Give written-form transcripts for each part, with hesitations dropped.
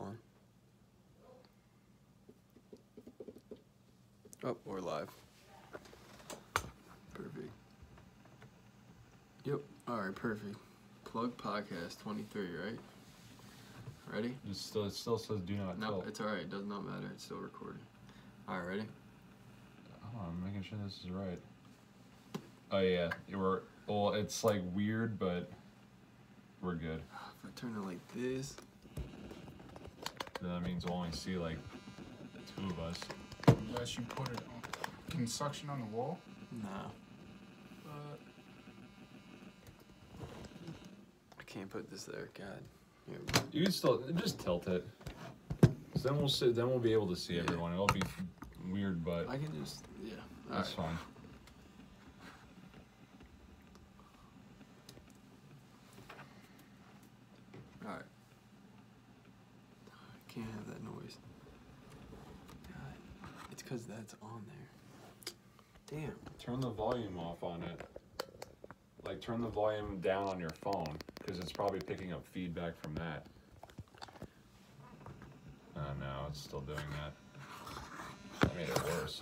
on. Oh, we're live. Perfect. Yep. All right, perfect. Plug podcast 23, right? Ready? It still says do not No, tilt. it's all right. It does not matter. It's still recording. All right, ready? Oh, I'm making sure this is right. Oh yeah, well, it's like weird, but we're good. If I turn it like this. Then that means we'll only see like two of us. Unless you put it on. Can suction on the wall? Nah. I can't put this there. God. Here we go. You can still just tilt it. So then we'll be able to see everyone. It'll be weird, but I can just, yeah. All that's right. fine. All right. I can't have that noise. God. It's because that's on there. Damn. Turn the volume off on it. Like turn the volume down on your phone because it's probably picking up feedback from that. No, it's still doing that. That made it worse.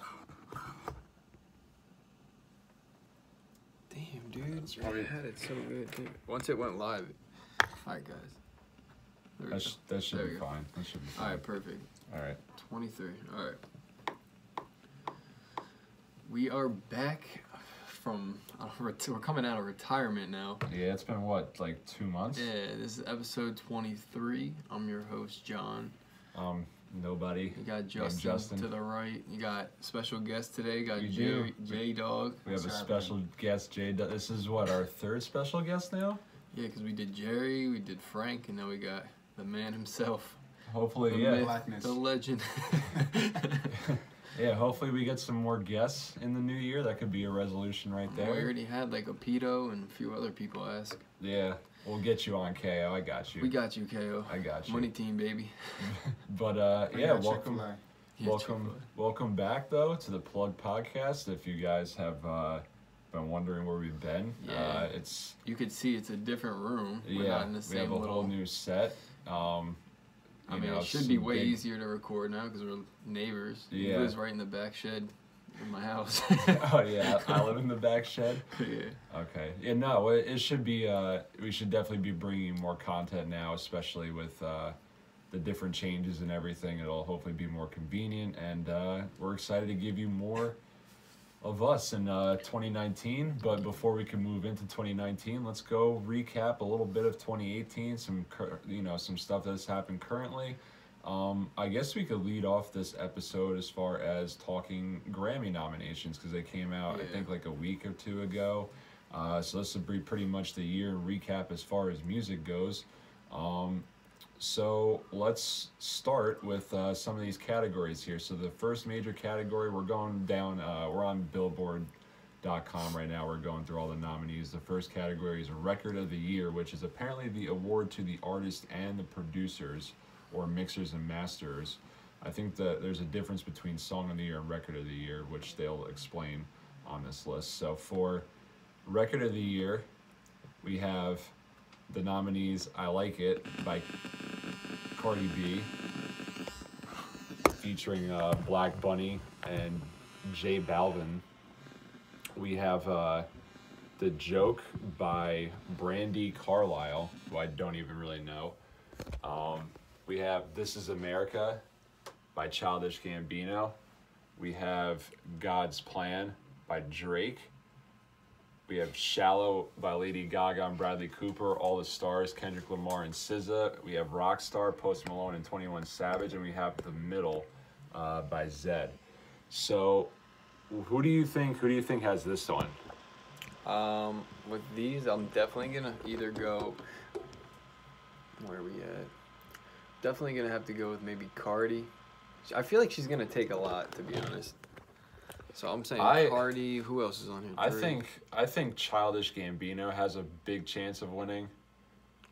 Damn, dude. It's probably- I had it so good, dude. Once it went live. All right, guys. There we go. That should There be we go. fine. That should be fine. All right, perfect. All right. 23. All right. We are back from, we're coming out of retirement now. Yeah, it's been what, like 2 months? Yeah, this is episode 23. I'm your host, John. Nobody. You got Justin to the right. You got special guest today. You got We do. J-Dog. We have a What's special guest, Jay. This is what, our third special guest now? Yeah, because we did Jerry, we did Frank, and now we got the man himself. Hopefully, The yeah. myth, Blackness. the legend. Yeah, hopefully we get some more guests in the new year. That could be a resolution right We there. already had like a pedo and a few other people ask. Yeah, we'll get you on KO. I got you. We got you, KO. I got you. Money team, baby. But I yeah, got welcome. Chick-fil-A. Yeah, Welcome back though to the Plug Podcast. If you guys have been wondering where we've been, Yeah. it's You could see it's a different room. We're not in the we same have a little. whole new set. I mean, it should be way easier to record now because we're neighbors. He Yeah. lives right in the back shed in my house. Oh yeah, I live in the back shed. Yeah. Okay. Yeah, no, it should be. We should definitely be bringing more content now, especially with the different changes and everything. It'll hopefully be more convenient, and we're excited to give you more of us in 2019. But before we can move into 2019, let's go recap a little bit of 2018. Some stuff that has happened currently. I guess we could lead off this episode as far as talking Grammy nominations because they came out I Yeah. think like a week or two ago. So this will be pretty much the year recap as far as music goes. So let's start with some of these categories here. So the first major category, we're going down, we're on Billboard.com right now. We're going through all the nominees. The first category is Record of the Year, which is apparently the award to the artist and the producers or mixers and masters. I think that there's a difference between Song of the Year and Record of the Year, which they'll explain on this list. So for Record of the Year, we have the nominees I Like It by Cardi B featuring Black Bunny and J Balvin. We have The Joke by Brandy Carlisle, who I don't even really know. We have This Is America by Childish Gambino. We have God's Plan by Drake. We have Shallow by Lady Gaga and Bradley Cooper, All the Stars, Kendrick Lamar and SZA. We have Rockstar, Post Malone and 21 Savage, and we have The Middle by Zedd. So, who do you think has this one? With these, I'm definitely gonna either go. Where are we at? Definitely gonna have to go with maybe Cardi. I feel like she's gonna take a lot, to be honest. So I'm saying Cardi. Who else is on here? Drake. I think Childish Gambino has a big chance of winning.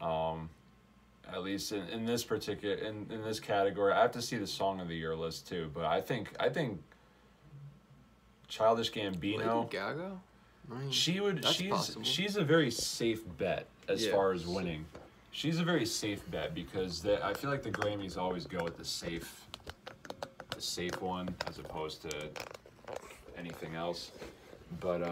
At least in this particular in this category. I have to see the Song of the Year list too, but I think Childish Gambino. Lady Gaga. I mean, She would. that's possible. She's a very safe bet as Yeah. far as winning. She's a very safe bet because I feel like the Grammys always go with the safe one as opposed to anything else. But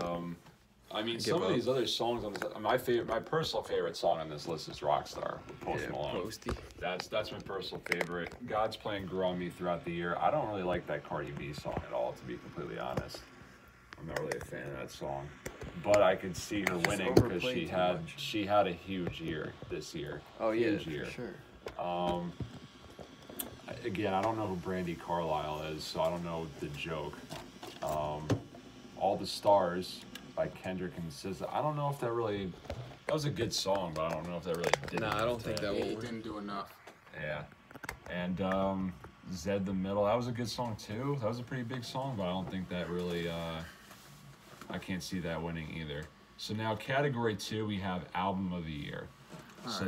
I mean, some of these other songs on this, my personal favorite song on this list is Rockstar with Post Malone. Posty. That's my personal favorite. God's Plan grew on me throughout the year. I don't really like that Cardi B song at all, to be completely honest. I'm not really a fan of that song, but I could see her winning because she had a huge year this year. Oh yeah, huge year. For sure. Again, I don't know who Brandy Carlisle is, so I don't know the joke. All the Stars by Kendrick and SZA. I don't know if that was a good song, but I don't know if that really did. Nah, I don't think that It didn't do enough. Yeah, and Zed the Middle. That was a good song too. That was a pretty big song, but I don't think that really. I can't see that winning either. So now category 2, we have Album of the Year.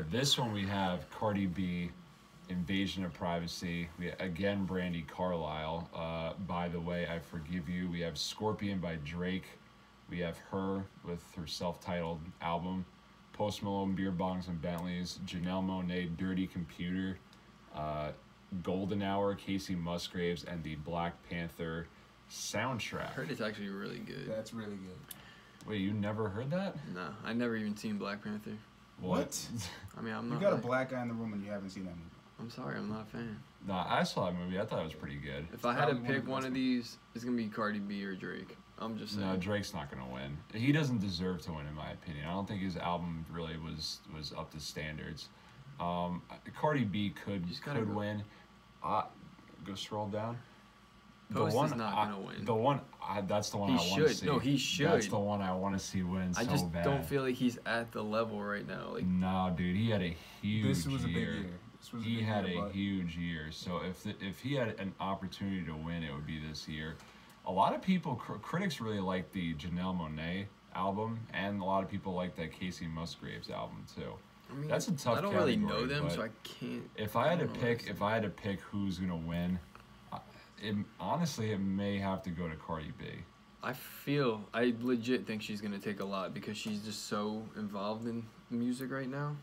This one we have Cardi B, Invasion of Privacy. Again, Brandy Carlisle. By the Way, I Forgive You. We have Scorpion by Drake. We have Her with her self-titled album. Post Malone, Beer Bongs and Bentleys. Janelle Monáe, Dirty Computer. Golden Hour, Casey Musgraves, and the Black Panther soundtrack. I heard it's actually really good. That's really good. Wait, you never heard that? Nah, I never even seen Black Panther. What? I mean, I'm You not. got a black guy in the room and you haven't seen that movie. I'm sorry, I'm not a fan. Nah, I saw that movie. I thought it was pretty good. If I had to Probably pick one of these, it's gonna be Cardi B or Drake. I'm just saying. No, Drake's not gonna win. He doesn't deserve to win, in my opinion. I don't think his album really was up to standards. Cardi B could win. Go scroll down. Post is not gonna win. The one that's the one I want to see. No, he should. That's the one I want to see win. I just don't feel like he's at the level right now. Like, no, dude, he had a huge year. This was a big year. He had a huge year. So if he had an opportunity to win, it would be this year. A lot of people, critics really like the Janelle Monáe album, and a lot of people like that Casey Musgraves album too. I mean, that's a tough. I don't category, really know them, so I can't. If I had to pick who's gonna win, honestly, it may have to go to Cardi B. I legit think she's gonna take a lot because she's just so involved in music right now.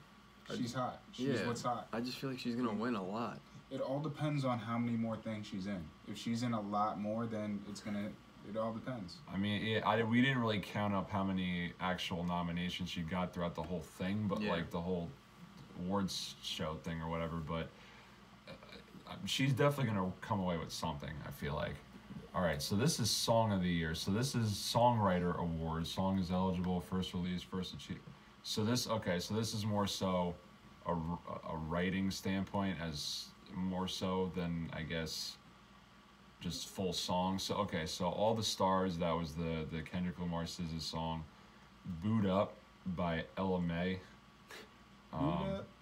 She's hot. She's what's hot. I just feel like she's gonna win a lot. It all depends on how many more things she's in. If she's in a lot more, then it all depends. I mean, we didn't really count up how many actual nominations she got throughout the whole thing, but like the whole awards show thing or whatever. But she's definitely gonna come away with something, I feel like. All right, so this is Song of the Year. So this is Songwriter Awards. Song is eligible, first release, first achieve. So this is more so a writing standpoint, as more so than, I guess, just full songs. So so All the Stars, that was the Kendrick Lamar SZA song. Boot Up by Ella Mai.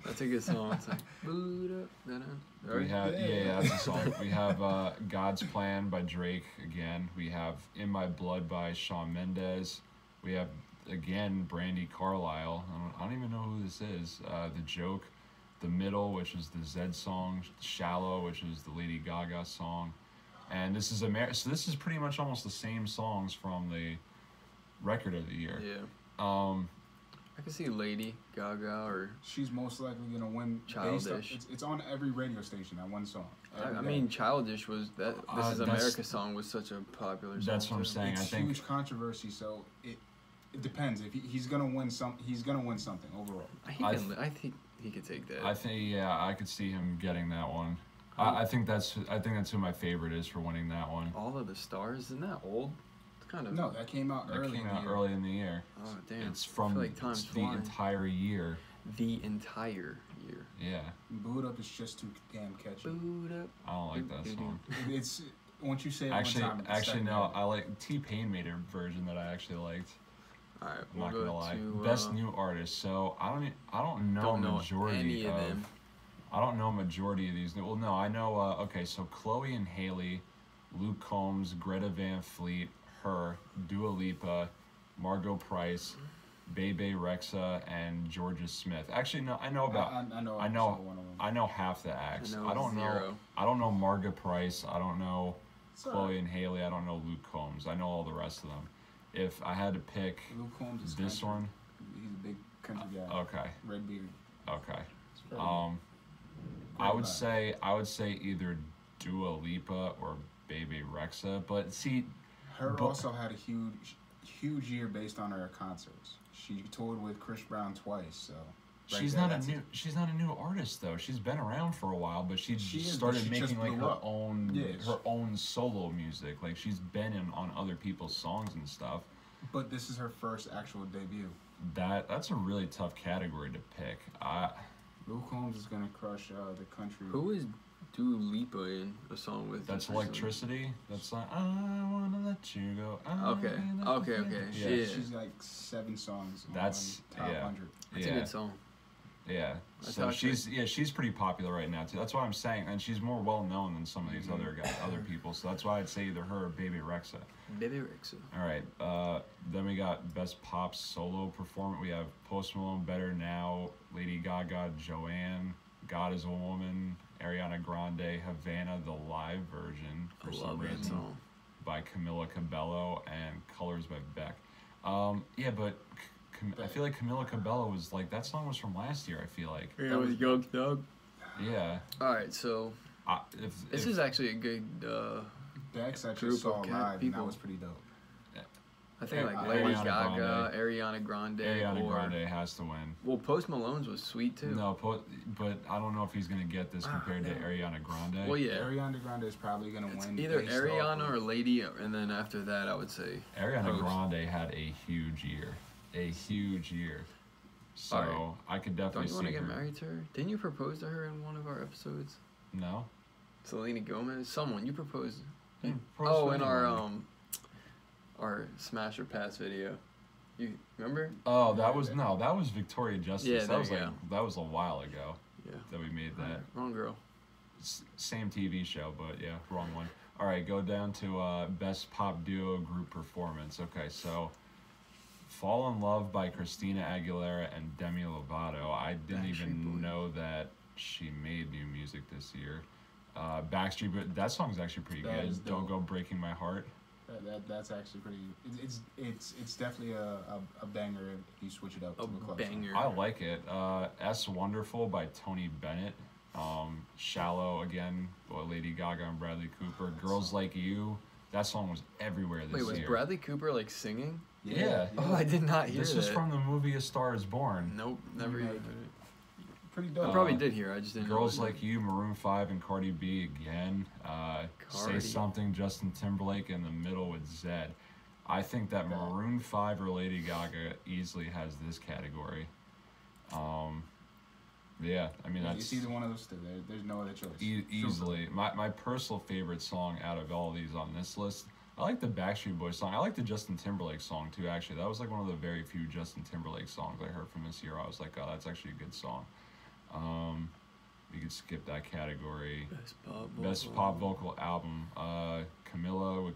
That's a good song. It's like, boot up. We have that's a song. We have God's Plan by Drake again. We have In My Blood by Shawn Mendes. We have again Brandy Carlisle. I don't even know who this is. The Joke, The Middle, which is the Zed song. Shallow, which is the Lady Gaga song. And this is so this is pretty much almost the same songs from the record of the year. Yeah. I can see Lady Gaga or. She's most likely gonna win. Childish. It's on every radio station. That one song. I mean, Childish was that. This Is America song was such a popular song. That's what I'm saying. It's I think huge controversy. So it depends. If he's gonna win he's gonna win something overall. I think he could take that. I think I could see him getting that one. I think that's who my favorite is for winning that one. All of the Stars, isn't that old? It's kind of. No, that came out early in the year. Oh damn! It's from like time's the flying. entire year. The entire year. Yeah. Boot Up is just too damn catchy. Boot Up. I don't like that song. It's once you say it actually, one time. Actually, no. I like T-Pain made a version that I actually liked. All right, I'm not gonna lie. Best new artist. So I don't know majority any of them. I don't know majority of these. Well, no, I know. Okay, so Chloe and Haley, Luke Combs, Greta Van Fleet, Her, Dua Lipa, Margot Price, Bebe Rexha, and Georgia Smith. Actually, no, I know about. I know half the acts. I don't know Margot Price. I don't know Chloe and Haley. I don't know Luke Combs. I know all the rest of them. If I had to pick Luke Combs is this country. one, He's a big country guy. Okay. Red beard. Okay. I would say either Dua Lipa or Bebe Rexha, but see, Her also had a huge year based on her concerts. She toured with Chris Brown twice, so. She's not a new artist though. She's been around for a while, but she started making like her own solo music. Like she's been on other people's songs and stuff. But this is her first actual debut. That's a really tough category to pick. Luke Combs is gonna crush the country. Who is Dua Lipa in a song with? That's Electricity. That's like I wanna let you go. Okay. Yeah. She's like 7 songs. That's on top 100. That's a good song. Yeah, so she's pretty popular right now too. That's why I'm saying, and she's more well known than some of these other people. So that's why I'd say either her or Bebe Rexha. Bebe Rexha. All right, then we got Best Pop Solo Performance. We have Post Malone, Better Now, Lady Gaga, Joanne, God Is a Woman, Ariana Grande, Havana, the live version for some reason by Camila Cabello, and Colors by Beck. Yeah, but. I feel like Camila Cabello was like that song was from last year. I feel like that was Young Thug. Yeah. All right, so this is actually a good Beck's actually saw live, and that was pretty dope. I think like Lady Gaga, Ariana Grande. Ariana Grande has to win. Well, Post Malone's was sweet too. No, but I don't know if he's gonna get this compared to Ariana Grande. Well, yeah, Ariana Grande is probably gonna win. Either Ariana or Lady, and then after that, I would say Ariana Grande had a huge year. So right. I could definitely see her. Don't you want to get married to her? Didn't you propose to her in one of our episodes? No. Selena Gomez? Someone. You proposed. In our Smash or Pass video. You remember? Oh, that was Victoria Justice. Yeah, that was a while ago. Yeah. That we made that. Wrong girl. Same TV show, but yeah, wrong one. All right, go down to Best Pop Duo Group Performance. Okay, so Fall in Love by Christina Aguilera and Demi Lovato. I didn't even know that she made new music this year. Backstreet Boys, that song's actually pretty good. Don't Go Breaking My Heart. That's actually pretty. It's definitely a banger if you switch it up to a club banger. song. I like it. S Wonderful by Tony Bennett. Shallow again by Lady Gaga and Bradley Cooper. Girls Like You. That song was everywhere this year. Wait, was Bradley Cooper like singing? Yeah. Oh, I did not hear This was from the movie A Star Is Born. Nope, never even heard it. Pretty dope. I probably did hear. I just didn't. Girls Like You, Maroon 5 and Cardi B again. Say Something, Justin Timberlake in the middle with Zedd. I think that Maroon 5 or Lady Gaga easily has this category. Yeah, I mean that's. It's either one of those two. There's no other choice. Easily, my personal favorite song out of all these on this list. I like the Backstreet Boys song. I like the Justin Timberlake song too. Actually, that was like one of the very few Justin Timberlake songs I heard from this year. I was like, oh, that's actually a good song. You could skip that category. Best pop vocal album. Camilla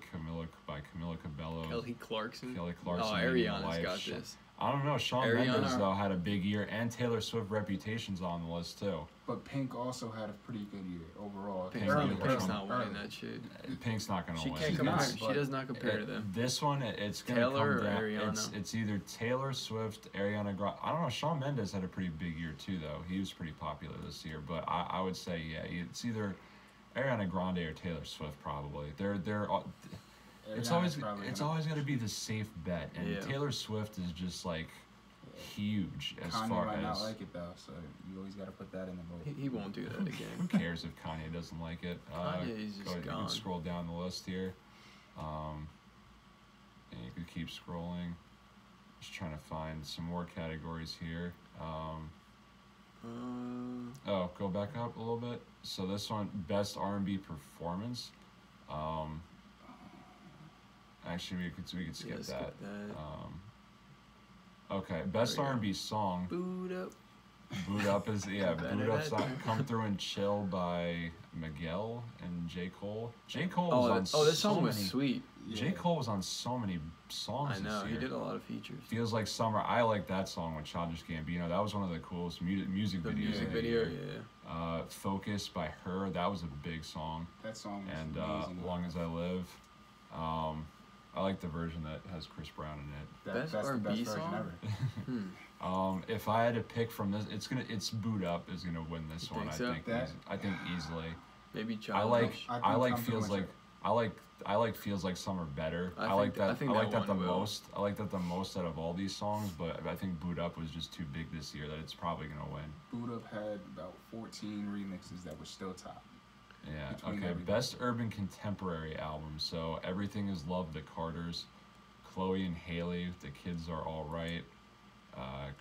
by Camila Cabello. Kelly Clarkson. Oh, Ariana's got this. I don't know. Shawn Mendes though had a big year, and Taylor Swift Reputation's on the list too. But Pink also had a pretty good year overall. Pink's not winning that shit. Pink's not gonna win. She does not compare to them. This one, it's gonna Taylor come down. Or Ariana? It's either Taylor Swift, Ariana Grande. I don't know. Shawn Mendes had a pretty big year too, though. He was pretty popular this year. But I would say, yeah, it's either Ariana Grande or Taylor Swift probably. It's always got to be the safe bet, and Taylor Swift is just like huge as Kanye far might as. not like it though, so you always got to put that in the vote. He won't do that again. Who cares if Kanye doesn't like it? Kanye's just You gone. can scroll down the list here, and you can keep scrolling. Just trying to find some more categories here. Go back up a little bit. So this one, Best R&B Performance. Actually, we could skip that. Okay, Best R&B Song. Boot Up. Boot Up is Boot Up's Come Through and Chill by Miguel and J. Cole. J. Cole was on this song was sweet. J. Cole was on so many songs I know, this year. he did a lot of features. Feels Like Summer. I like that song with Childish Gambino. That was one of the coolest music videos. Music video, yeah. Focus by Her. That was a big song. That song was and amazing. Long As I Live. I like the version that has Chris Brown in it. Best That's the R&B best version song? ever. If I had to pick from this, it's Boot Up is gonna win this You one. think so? I think easily. Maybe I Childish. like I I think like I'm too feels much like I like Feels Like Summer better. I I like think- I that. think I that like that the one will. most. I like that the most out of all these songs. But I think Boot Up was just too big this year that it's probably gonna win. Boot Up had about 14 remixes that were still top. Yeah. Between Okay. everybody. Best urban contemporary album. So Everything Is Love, The Carters, Chloe and Haley, The Kids Are All Right,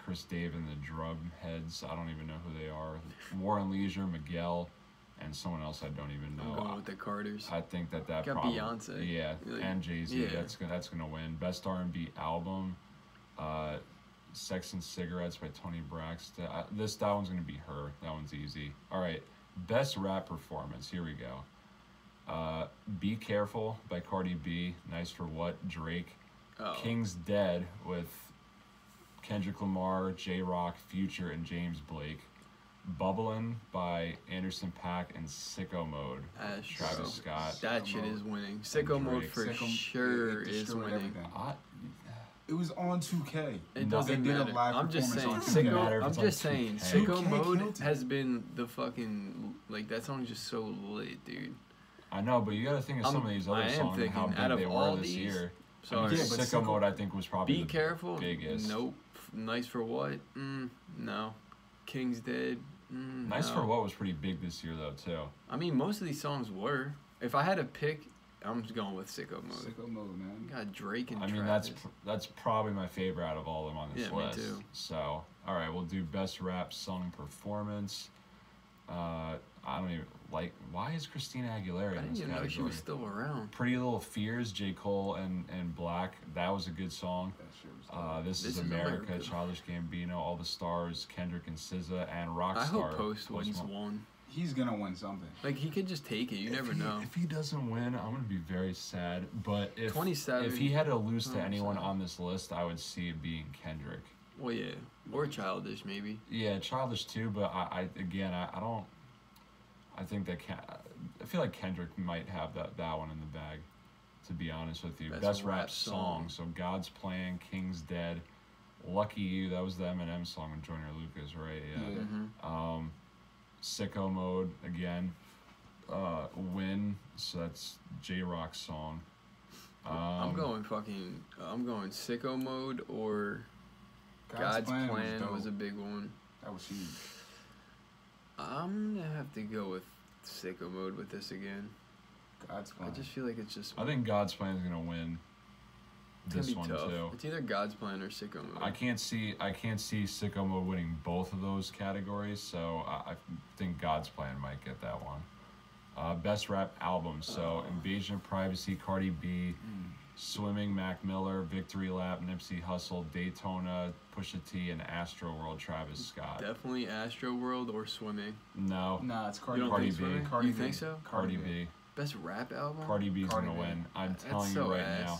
Chris Dave and the Drumheads. I don't even know who they are. War and Leisure, Miguel, and someone else I don't even I'm know. going with the Carters. I think that Got probably Beyonce. yeah, Like, and Jay-Z. yeah. That's gonna win. Best R&B album, Sex and Cigarettes by Tony Braxton. That one's gonna be her. That one's easy. All right, best rap performance. Here we go. Be Careful by Cardi B. Nice for What, Drake. Oh. King's Dead with Kendrick Lamar, J-Rock, Future, and James Blake. Bubblin' by Anderson .Paak and Sicko Mode. Travis Scott. That shit is winning. Sicko Mode Drake. for Sicko- sure it is destroyed winning. everything. I, It was on 2K. It No, doesn't they did a matter. live I'm just saying, performance on 2K. Sicko. Matter if I'm it's just on saying, 2K. Sicko 2K Mode killed it. has been the fucking like that song's just so lit, dude. I know, but you got to think of some of these I other am songs and how thinking, big out of they were all this these, year. Sorry. I mean, Yeah, but Sicko Sicko- Mode, I think, was probably Be the Careful. biggest. Nope. Nice for What? No. King's Dead. Nice no. for What was pretty big this year, though, too. I mean, most of these songs were. If I had to pick, I'm just going with Sicko Mode. Sicko Mode, man. You got Drake and I mean, Travis. that's probably my favorite out of all of them on this Yeah, me list. too. So, all right, we'll do best rap sung performance. I don't even like. Why is Christina Aguilera I in didn't this even know category? she was still around. Pretty Little Fears, J. Cole and Black. That was a good song. That shit was This is America, Childish Gambino, All the Stars, Kendrick and SZA, and Rockstar. I hope Post wins one. He's gonna win something. Like, he could just take it. You never know. If he doesn't win, I'm gonna be very sad. But if 27, if he had to lose to anyone 27. on this list, I would see it being Kendrick. Well, yeah. Or Childish, maybe. Yeah, Childish too. But I don't. I think that I feel like Kendrick might have that one in the bag. To be honest with you, best rap song. So God's Plan, King's Dead, Lucky You. That was the Eminem song with Joyner Lucas, right? Yeah. Sicko Mode again. Win. So that's J-Rock's song. I'm going Sicko Mode or God's Plan was a big one. That was huge. I'm gonna have to go with Sicko Mode with this again. God's Plan. I just feel like it's just. I think God's Plan is gonna win it's gonna this be one tough. too. It's either God's Plan or Sicko Mode. I can't see Sicko Mode winning both of those categories, so I think God's Plan might get that one. Best rap album, so Invasion of Privacy, Cardi B, Swimming, Mac Miller, Victory Lap, Nipsey Hussle, Daytona, Pusha T, and Astro World, Travis Scott. Definitely Astro World or Swimming. No, Nah, it's You Cardi don't Cardi think B. Swimming? Cardi You B. think so? Cardi B. Best rap album? Cardi B's Cardi gonna B. win. I'm That's telling so you right ass. now.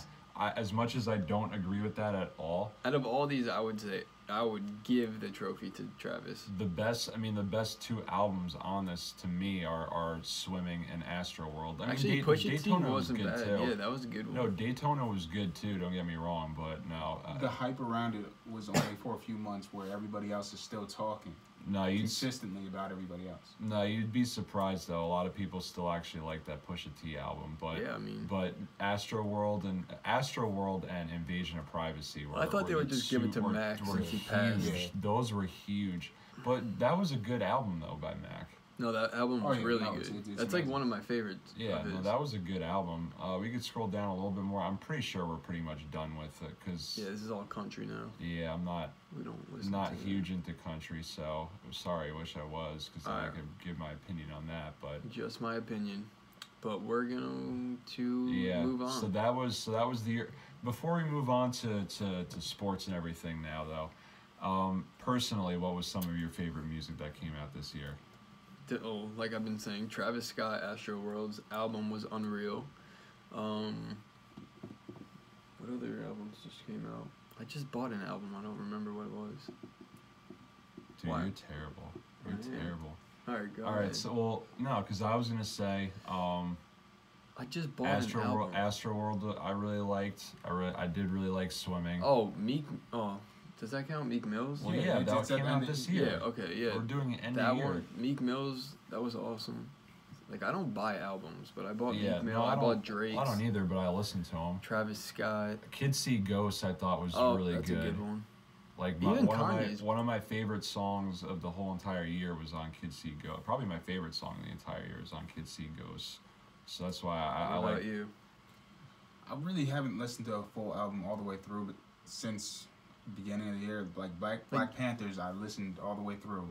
As much as I don't agree with that at all, Out of all these, I would say I would give the trophy to Travis. the best two albums on this to me are Swimming and Astro World. I mean, Actually, Pusha T Daytona was wasn't good bad. too. Yeah, that was a good one. No, Daytona was good too. Don't get me wrong, but no, The hype around it was only for a few months, where everybody else is still talking consistently about everybody else. you'd be surprised though. A lot of people still actually like that Pusha T album, but Yeah, I mean- but Astro World and Invasion of Privacy were. I thought they would just give it to Mac were since he passed. huge. Yeah. Those were huge, but that was a good album though by Mac. No, that album was yeah, really no, good. it's That's like amazing. one of my favorites. Yeah, of no, his. that was a good album. We could scroll down a little bit more. I'm pretty sure we're pretty much done with it because Yeah, this is all country now. yeah, I'm not We don't listen not to that. huge into country, so I'm sorry. I wish I was because then I Alright. could give my opinion on that. But Just my opinion. But we're going to yeah, move on. so that was the year. Before we move on to sports and everything now though, personally, what was some of your favorite music that came out this year? Like I've been saying, Travis Scott, Astro World's album was unreal. What other albums just came out? I just bought an album. I don't remember what it was. Dude, Why? you're terrible. You're I am. terrible. All right, go All ahead. right, so well, no, because I was gonna say, I just bought an album. Astroworld, I really liked. I did really like Swimming. Oh, Meek. Oh, does that count? Meek Mills? Well, yeah, that came out this year. Yeah, okay, yeah. We're doing it end that of year. one, Meek Mills, that was awesome. Like, I don't buy albums, but I bought Meek Mill. No, I bought Drake's. I don't either, but I listened to them. Travis Scott. Kids See Ghosts, I thought was really that's good. a good one. Like one of my favorite songs of the whole entire year was on Kids See Ghosts. Probably my favorite song of the entire year is on Kids See Ghosts. So that's why I like. What about you? I really haven't listened to a full album all the way through, but since the beginning of the year, like Black Panthers, I listened all the way through.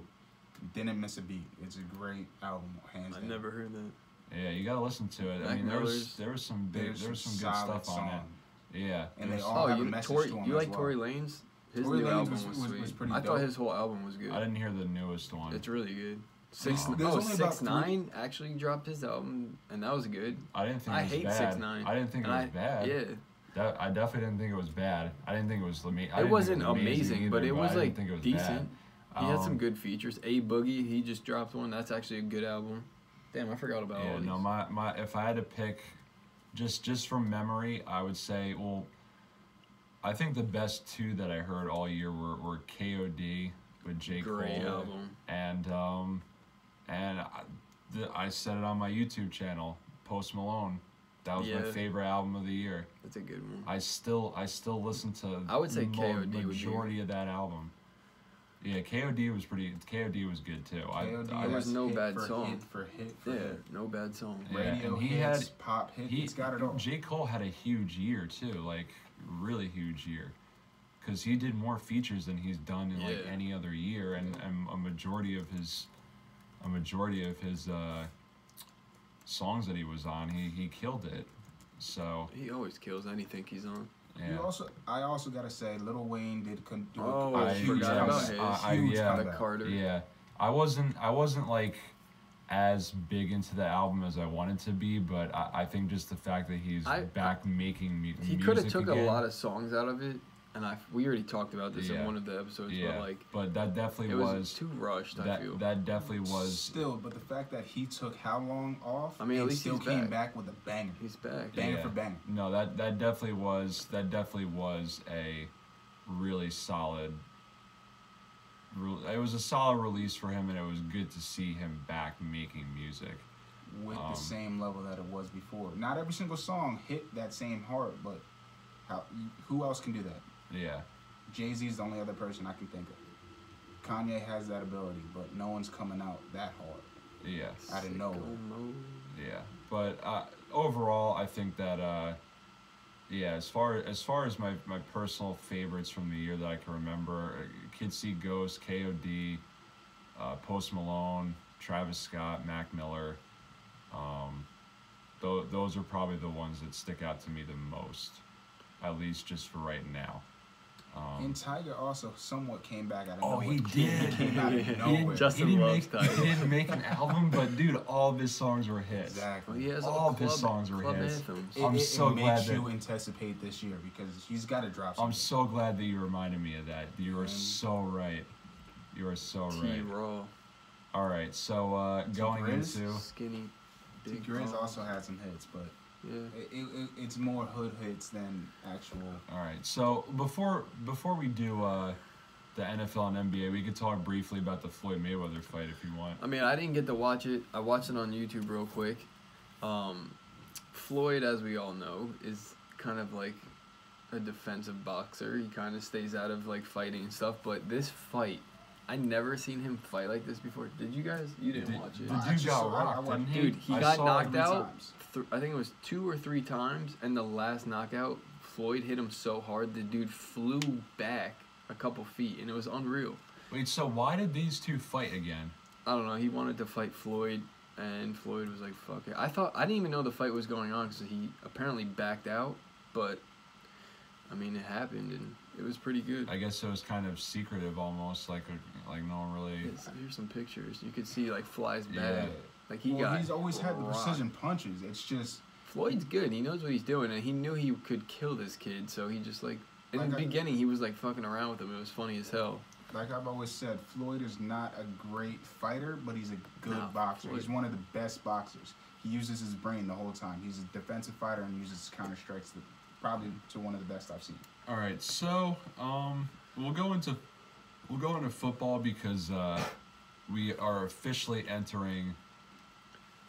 Didn't miss a beat. It's a great album, hands down. I never heard that. Yeah, you gotta listen to it. I mean, there was some good stuff on it. Yeah, and they all have a message to them. You like Tory Lanez? His new album was sweet. pretty I dope. thought his whole album was good. I didn't hear the newest one. It's really good. 6ix9ine actually dropped his album, and that was good. I didn't think it was bad. 6ix9ine. I didn't think it was bad. Yeah. I definitely didn't think it was bad. I didn't think it was. It wasn't amazing, either, but it was like think it was decent. Bad. He had some good features. A Boogie, he just dropped one. That's actually a good album. Damn, I forgot about all these. No, my if I had to pick, just from memory, I would say, well, I think the best two that I heard all year were KOD with J. Cole. Great album. And I said it on my YouTube channel, Post Malone. That was my favorite album of the year. That's a good one. I still listen to. I would say KOD majority of that album. Yeah, KOD was good too. There was no bad song. Yeah, no bad song. Radio and he hits, had pop hit. He's got it all. J. Cole had a huge year too, like really huge year, because he did more features than he's done in like any other year, and a majority of his songs that he was on, he killed it. So he always kills anything he's on. Yeah. I also gotta say, Lil Wayne did do I forgot about his. The Carter. Yeah, I wasn't like as big into the album as I wanted to be, but I think just the fact that he's back making music he could have took again, a lot of songs out of it, and we already talked about this in one of the episodes. But that definitely was too rushed. I feel that definitely was still. But the fact that he took how long off, I mean, at least still came back with a banger. He's back, banger for banger. No, that definitely was a really solid. It was a solid release for him, and it was good to see him back making music with the same level that it was before. Not every single song hit that same hard, but who else can do that? Yeah. Jay-Z's the only other person I can think of. Kanye has that ability, but no one's coming out that hard. Yeah. Out of nowhere. Yeah. But overall, I think that as far as my personal favorites from the year that I can remember, Kids See Ghosts, KOD, Post Malone, Travis Scott, Mac Miller. Those are probably the ones that stick out to me the most, at least just for right now. And Tiger also somewhat came back out of nowhere. Oh, he did. He came out of nowhere. He didn't make an album, but dude, all of his songs were hits. Exactly. Well, he has all of his songs were hits. I'm so glad that you anticipate this year because he's got to drop something. I'm so glad that you reminded me of that. You are so right. You are so right. T-Raw. All right, so going into Skinny. Grizz also had some hits, but it's more hood hits than actual. All right, so before we do the NFL and NBA, we could talk briefly about the Floyd Mayweather fight if you want. I mean, I didn't get to watch it. I watched it on YouTube real quick. Floyd, as we all know, is kind of like a defensive boxer. He kind of stays out of like fighting and stuff. But this fight, I never seen him fight like this before. Did you guys? You didn't watch it. The dude got rocked, didn't he? Dude, he got knocked out. Times. I think it was 2 or 3 times, and the last knockout, Floyd hit him so hard the dude flew back a couple feet, and it was unreal. Wait, so why did these two fight again? I don't know. He wanted to fight Floyd, and Floyd was like, "Fuck it." I didn't even know the fight was going on because he apparently backed out, but I mean, it happened, and it was pretty good. I guess it was kind of secretive, almost like no one really. Here's some pictures. You could see like flies back. Yeah. Like he's always had the precision punches. It's just Floyd's good. He knows what he's doing, and he knew he could kill this kid. So he just in the beginning he was like fucking around with him. It was funny as hell. Like I've always said, Floyd is not a great fighter, but he's a good boxer. He's one of the best boxers. he uses his brain the whole time. He's a defensive fighter and uses counter strikes probably to one of the best I've seen. All right, so we'll go into football because we are officially entering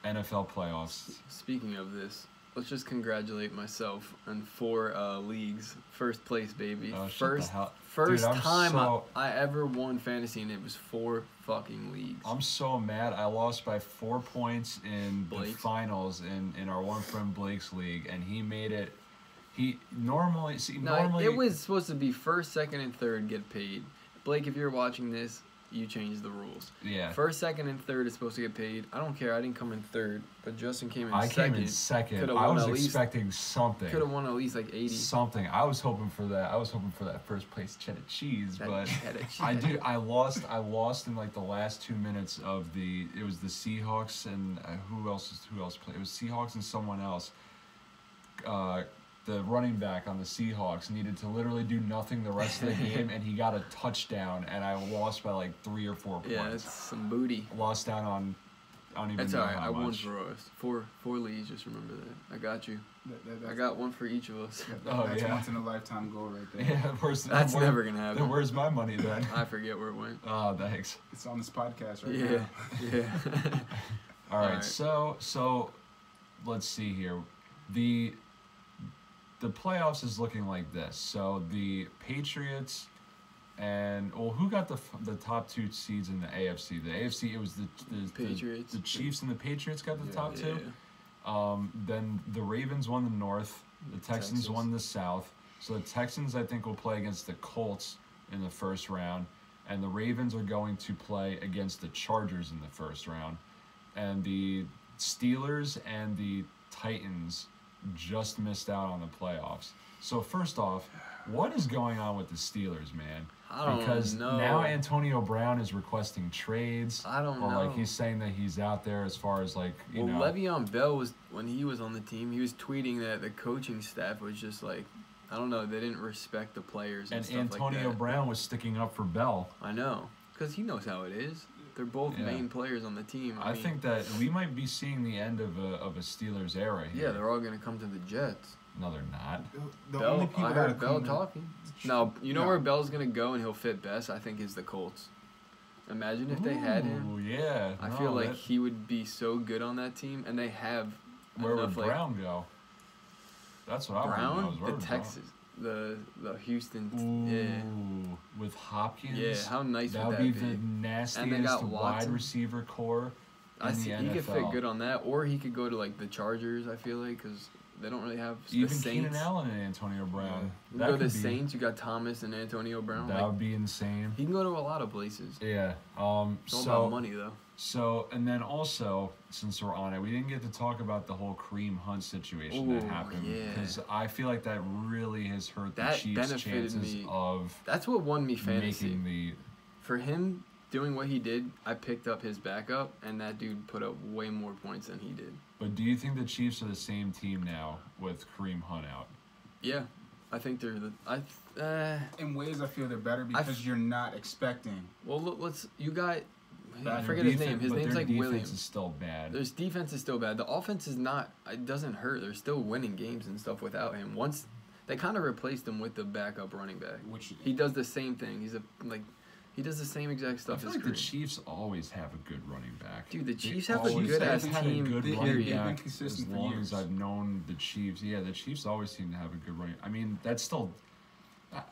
NFL playoffs. Speaking of this, let's just congratulate myself on 4 leagues. First place, baby. Oh, first Dude, time I ever won fantasy, and it was 4 fucking leagues. I'm so mad. I lost by 4 points in Blake's? the finals in our one friend Blake's league, and he made it. He normally it was supposed to be first, second, and third get paid. Blake, if you're watching this, you changed the rules. Yeah. First, second, and third is supposed to get paid. I don't care. I didn't come in third, but Justin came in I second. came in second. Could've I won was at least- expecting something. Could have won at least like 80. Something. I was hoping for that. I was hoping for that first place cheddar cheese, That but cheddar cheese. I lost in like the last 2 minutes of it was the Seahawks and who else played? It was Seahawks and someone else. The running back on the Seahawks needed to literally do nothing the rest of the game, and he got a touchdown, and I lost by like 3 or 4 points. Yeah, it's some booty. Lost out on, I don't even That's know alright. how I won much. for us. Four leads. Just remember that. I got you. That's, I got one for each of us. that's yeah. once in a lifetime goal right there. Yeah, That's never gonna happen. Then where's my money then? I forget where it went. Oh, thanks. It's on this podcast right Yeah, now. yeah. All right, Alright. so let's see here. The playoffs is looking like this. So the Patriots and who got the top 2 seeds in the AFC? The AFC, it was the Patriots. The Chiefs and the Patriots got the top 2. Yeah. Then the Ravens won the North. The Texans Texas. won the South. So the Texans, I think, will play against the Colts in the first round, and the Ravens are going to play against the Chargers in the first round, and the Steelers and the Titans just missed out on the playoffs. So first off, what is going on with the Steelers, man? I don't Because know. now Antonio Brown is requesting trades. I don't or know. like he's saying that he's out there as far as like you know. Le'Veon Bell was, when he was on the team, he was tweeting that the coaching staff was just like, I don't know, they didn't respect the players and, And stuff Antonio like that. Brown was sticking up for Bell. I know, because he knows how it is. They're both Yeah. main players on the team. I mean, think that we might be seeing the end of a Steelers era here. yeah, they're all gonna come to the Jets. No, they're not. The Bell, only people I that are heard Bell coming- talking. No, you know No. where Bell's gonna go and he'll fit best? I think is the Colts. Imagine if they had him. Ooh, yeah. I No, feel like that- he would be so good on that team, and they have Where would enough, like, Brown go? That's what I want to know. Brown, Is where the would Texas, the Houston, Brown- yeah, Ooh, with Hopkins. yeah. How nice that would would be that be? the nastiest And they got wide Watson. receiver core in I the see NFL. he could fit good on that, or he could go to like the Chargers. I feel like because they don't really have the Even Saints. Keenan Allen and Antonio Brown. You That go to could the be, Saints. You got Thomas and Antonio Brown. That Like, would be insane. he can go to a lot of places. Yeah. It's all about So money though. So, and then also, since we're on it, we didn't get to talk about the whole Kareem Hunt situation that Ooh, happened. yeah. Because I feel like that really has hurt the That Chiefs' benefited chances me. of That's what won me fantasy. making the. For him doing what he did, I picked up his backup, and that dude put up way more points than he did. But do you think the Chiefs are the same team now with Kareem Hunt out? Yeah, I think they're the. In ways, I feel they're better because you're not expecting. Well, let's. You got. I Their forget his Defense- name. His but name's their like defense William. is still bad. Their defense is still bad. The offense is not. It doesn't hurt. They're still winning games and stuff without him. Once they kind of replaced him with the backup running back. Which He does the same thing. He does the same exact I stuff feel as like the Kareem. Chiefs always have a good running back. Dude, the They Chiefs have a always good-ass had a team, good They've running period. been back consistent as for long years. as I've known the Chiefs. Yeah, the Chiefs always seem to have a good running. I mean, that's still.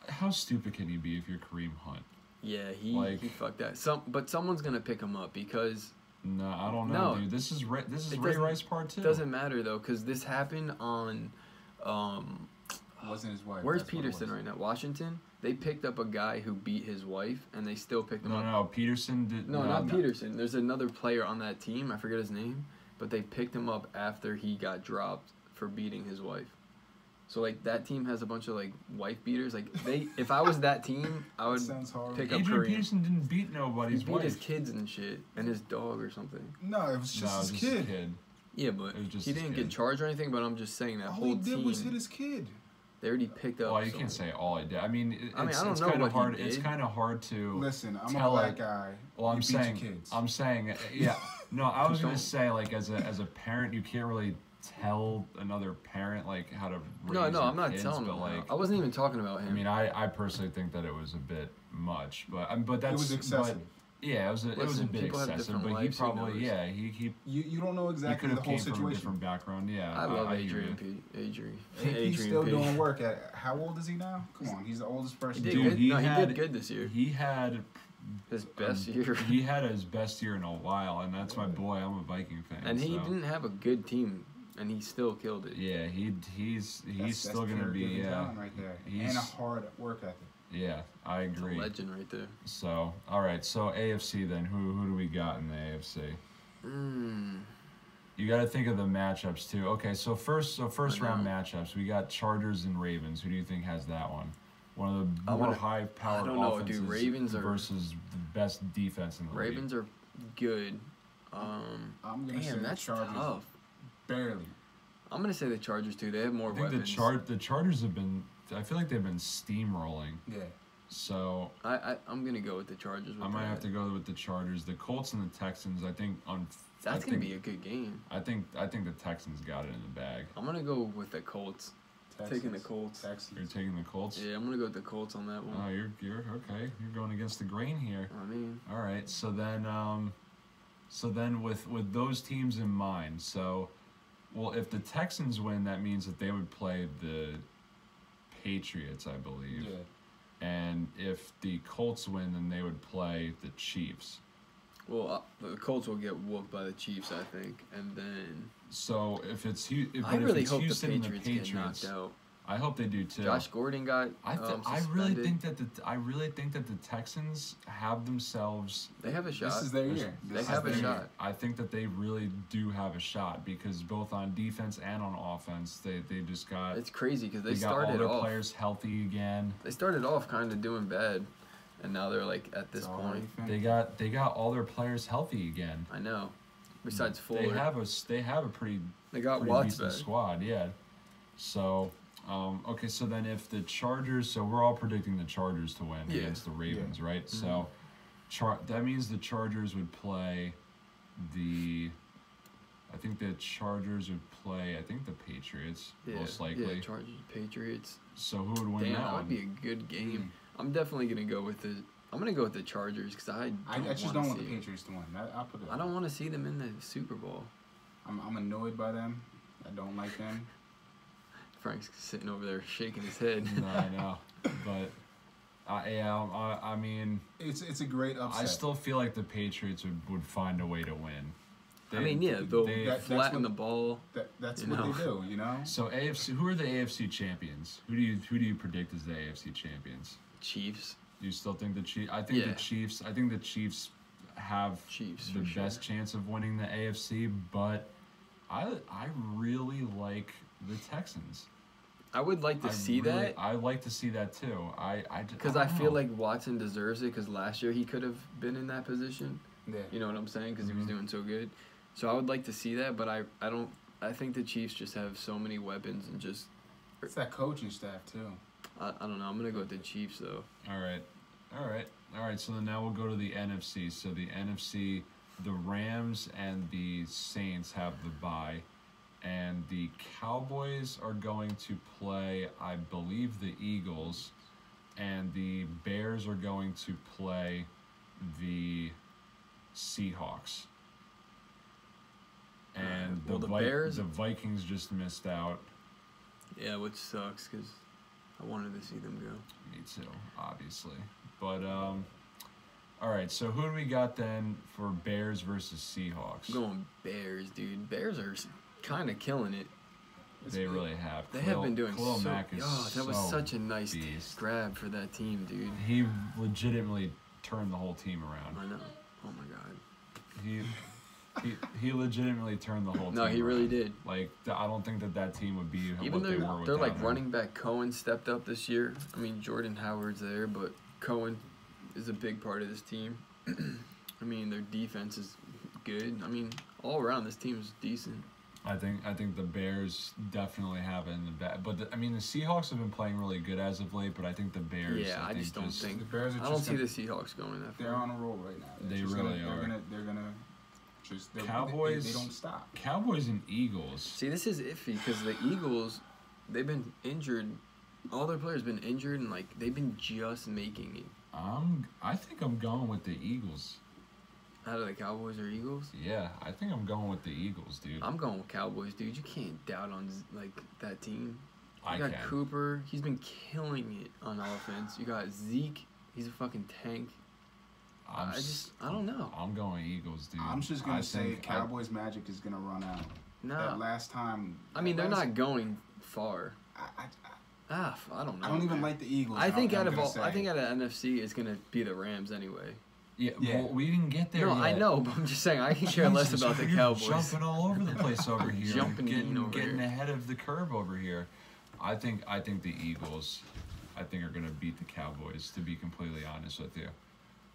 How stupid can you be if you're Kareem Hunt? Yeah, he Like- fucked that. But someone's gonna pick him up because No, I don't know, No. dude. This is It Ray doesn't- Rice part two. it doesn't matter though, because this happened on. wasn't his wife. Where's that's what it Peterson was. right now? Washington. They picked up a guy who beat his wife, and they still picked him No, up. no, Peterson did. No, not Peterson. There's another player on that team. I forget his name, but they picked him up after he got dropped for beating his wife. So like that team has a bunch of like wife beaters. Like they, if I was that team, I would Sounds horrible. pick up Adrian Kareem. Peterson didn't beat He nobody's beat wife. his kids and shit, and his dog or something. No, it was just No, his just kid. Yeah, but It was just he his didn't kid. get charged or anything. But I'm just saying that All whole he did team. was hit his kid. They already picked up. Well, you can't say all he did. I mean, I don't it's know kind what of he hard. did. It's kind of hard to Listen, I'm tell a black it. guy. Well, You beat your kids. I'm saying, yeah. No, I was gonna say, like, as a parent, you can't really tell another parent like how to raise No, your I'm not kids, telling but him. like, I wasn't even talking about him. I mean, I personally think that it was a bit much, but that's It was excessive. But, yeah, it was a Listen, bit people have excessive, different but he lives, who probably knows? he You don't know he exactly could the have whole came from a situation. different background. Yeah, I love hear you. Adrian. Adrian. He's still P. doing work at. How old is he now? Come on, he's the oldest person. He did Dude, good. he No, he had- did good this year. He had His best year. He had his best year in a while, and that's my boy. I'm a Viking fan. And he so. didn't have a good team, and he still killed it. Yeah, he's That's still gonna pure be given yeah. talent right there, He's- and a hard work ethic. Yeah, I It's a agree. legend right there. So, all right. So AFC then, who do we got in the AFC? You got to think of the matchups too. Okay, so first round matchups, we got Chargers and Ravens. Who do you think has that one? One of the more high-powered I don't know, offenses dude. Ravens are- versus the best defense in the Ravens league. are good. I'm gonna say Damn, the that's Chargers. tough. Barely. I'm gonna say the Chargers too. They have more I think weapons. the Chargers have been. I feel like they've been steamrolling. Yeah. So I'm gonna go with the Chargers. With I might that. have to go with the Chargers. The Colts and the Texans. I think That's gonna be a good game. I think the Texans got it in the bag. I'm gonna go with the Colts. Taking the Colts. Texans. You're taking the Colts. Yeah, I'm gonna go with the Colts on that one. Oh, you're okay. You're going against the grain here. I mean, All right. So then with those teams in mind, so well, if the Texans win, that means that they would play the Patriots, I believe. Yeah. And if the Colts win, then they would play the Chiefs. well, the Colts will get whooped by the Chiefs, I think, and then So if it's I really it's hope the Houston and Patriots get knocked out. I hope they do too. Josh Gordon got I suspended. really think that the Texans have themselves. They have a shot. This is their year. They This is have a their shot. year. I think that they really do have a shot because both on defense and on offense, they just got It's crazy because they got all started their off. players healthy again. They started off kind of doing bad, and now they're like at this That's all point. I think. They got all their players healthy again. I know. Besides Fuller, They have a pretty they got pretty Watts decent back. squad, yeah. So, okay, so then if the Chargers, so we're all predicting the Chargers to win Yeah. against the Ravens, right? So, that means the Chargers would play I think the Chargers would play, the Patriots, most likely. Yeah, Chargers, Patriots. So who would win Damn, that that one? would be a good game. I'm definitely gonna go with the. I'm gonna go with the Chargers because I just don't want the Patriots to win. I'll put it. I don't want to see them in the Super Bowl. I'm annoyed by them. I don't like them. Frank's sitting over there shaking his head. No, I know, but I mean, It's a great upset. I still feel like the Patriots would find a way to win. I mean, yeah, they'll that's flatten what- the ball. That's You what know. they do, you know. So AFC, who are the AFC champions? Who do you predict as the AFC champions? Chiefs. Do you still think the Chiefs? I think Yeah. the Chiefs have Chiefs, the for sure. best chance of winning the AFC, but I really like the Texans. I would like to see that I like to see that too. because I feel like Watson deserves it because last year he could have been in that position. Yeah. You know what I'm saying? Because he was doing so good. So I would like to see that, but I don't. I think the Chiefs just have so many weapons and just. It's that coaching staff too. I don't know. I'm gonna go with the Chiefs though. All right. So then now we'll go to the NFC. So the NFC, the Rams and the Saints have the bye, and the Cowboys are going to play, I believe, the Eagles, and the Bears are going to play the Seahawks. And Well, the Bears- the Vikings just missed out. Yeah, which sucks because I wanted to see them go. Me too, obviously. But all right. So who do we got then for Bears versus Seahawks? I'm going Bears, dude. Bears are kind of killing it. They really have. They have been doing Khalil so. Mack is That was so such a nice beast. grab for that team, dude. He legitimately turned the whole team around. I know. Oh my god. He legitimately turned the whole team No, he really around. did. Like I don't think that team would be Even what they though were they're without like him. running back Cohen stepped up this year. I mean, Jordan Howard's there, but Cohen is a big part of this team. I mean, their defense is good. I mean, all around this team is decent. I think the Bears definitely have it in the bag. But the Seahawks have been playing really good as of late. But I think the Bears. Yeah, I just don't think. The Bears are I don't see the Seahawks going that far. They're on a roll right now. They really are. They're gonna. Cowboys. They don't stop. Cowboys and Eagles. See, this is iffy because the Eagles, they've been injured. All their players been injured, and like they've been just making it. I think I'm going with the Eagles. Out of the Cowboys or Eagles? Yeah, I think I'm going with the Eagles, dude. I'm going with Cowboys, dude. You can't doubt on like that team. You got can. Cooper. He's been killing it on offense. You got Zeke. He's a fucking tank. I don't know. I'm going Eagles, dude. I'm just gonna say Cowboys magic is gonna run out. No. That last time. I mean, they're not going far. I don't know. I don't even like the Eagles. I think out of NFC, it's gonna be the Rams anyway. Yeah. Well, we didn't get there yet. I know, but I'm just saying I can care less about the Cowboys. Jumping all over the place over here, getting here. ahead of the curve over here. I think the Eagles, are gonna beat the Cowboys. To be completely honest with you,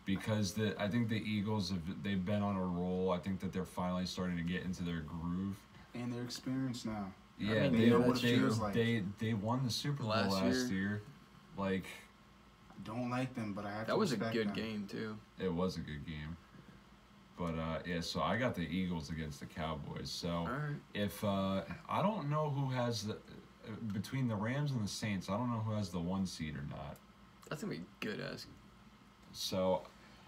because I think the Eagles they've been on a roll. I think that they're finally starting to get into their groove. And they're experienced now. Yeah, they won the Super Bowl last year. Like. Don't like them, but I have to. That was a respect good them. game too. It was a good game, but so I got the Eagles against the Cowboys. So if I don't know who has between the Rams and the Saints, I don't know who has the 1 seed or not. That's gonna be good as. So,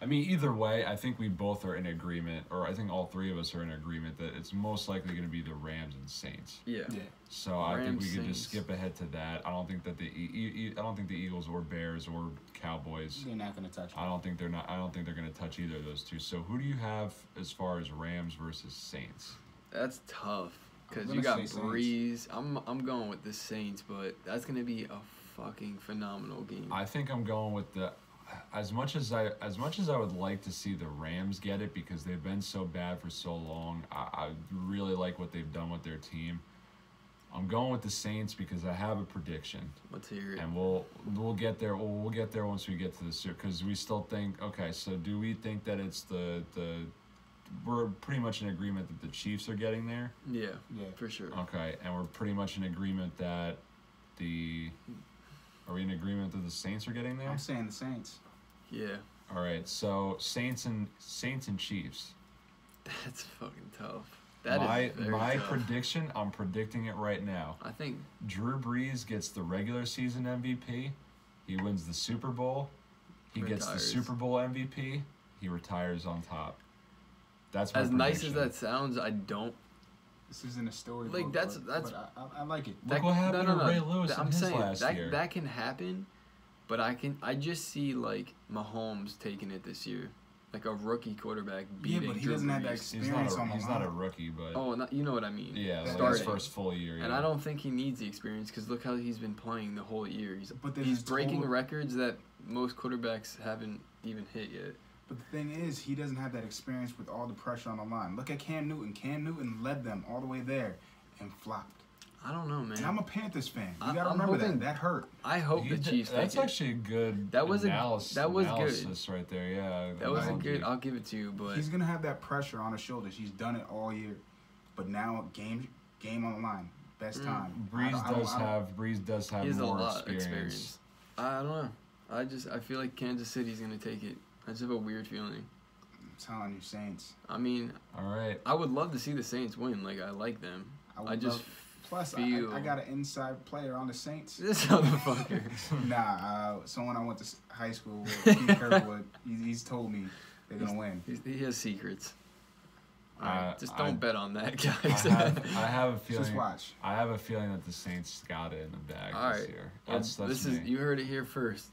either way, I think we both are in agreement, or I think all three of us are in agreement that it's most likely going to be the Rams and Saints. Yeah. So I think we could just skip ahead to that. I don't think that the Eagles or Bears or Cowboys. They're not going to touch. I don't think they're going to touch either of those two. So who do you have as far as Rams versus Saints? That's tough because you got Breeze. I'm going with the Saints, but that's going to be a fucking phenomenal game. I think I'm going with the. As much as I would like to see the Rams get it because they've been so bad for so long, I really like what they've done with their team. I'm going with the Saints because I have a prediction. Let's hear it. And we'll get there. We'll get there once we get to the Super. Because we still think. Okay, so do we think that it's the? We're pretty much in agreement that the Chiefs are getting there. Yeah, for sure. Okay, and we're pretty much in agreement that the. Are we in agreement that the Saints are getting there? I'm saying the Saints. Yeah. All right, so Saints and Chiefs. That's fucking tough. My tough. prediction, I'm predicting it right now. I think Drew Brees gets the regular season MVP. He wins the Super Bowl. He gets the Super Bowl MVP. He retires on top. That's my as prediction. nice as that sounds. I don't. This isn't a story. Like that's. But I like it. Look what happened to Ray Lewis in his last year. That can happen, but I just see like Mahomes taking it this year, like a rookie quarterback beating. Yeah, but he Drew doesn't have Brees. that experience on the line. He's not a rookie, but you know what I mean. Yeah, like his first full year. Yeah. And I don't think he needs the experience because look how he's been playing the whole year. He's breaking records that most quarterbacks haven't even hit yet. But the thing is, he doesn't have that experience with all the pressure on the line. Look at Cam Newton. Cam Newton led them all the way there and flopped. I don't know, man. And I'm a Panthers fan. You got to remember that. That hurt. I hope the Chiefs take it. That's actually a good analysis right there, yeah. That was a good, I'll give it to you, but... He's going to have that pressure on his shoulders. He's done it all year. But now, game on the line. Best time. Breeze does have he has more a lot experience. I don't know. I feel like Kansas City's going to take it. I just have a weird feeling. I'm telling you, Saints. I mean... All right. I would love to see the Saints win. Like, I like them. Plus, I got an inside player on the Saints. This motherfucker. Someone I went to high school with, Keith Kirkwood, he's told me they're going to win. He has secrets. Just don't bet on that, guys. I have a feeling. Just watch. I have a feeling that the Saints got it in the bag this year. That's me. You heard it here first.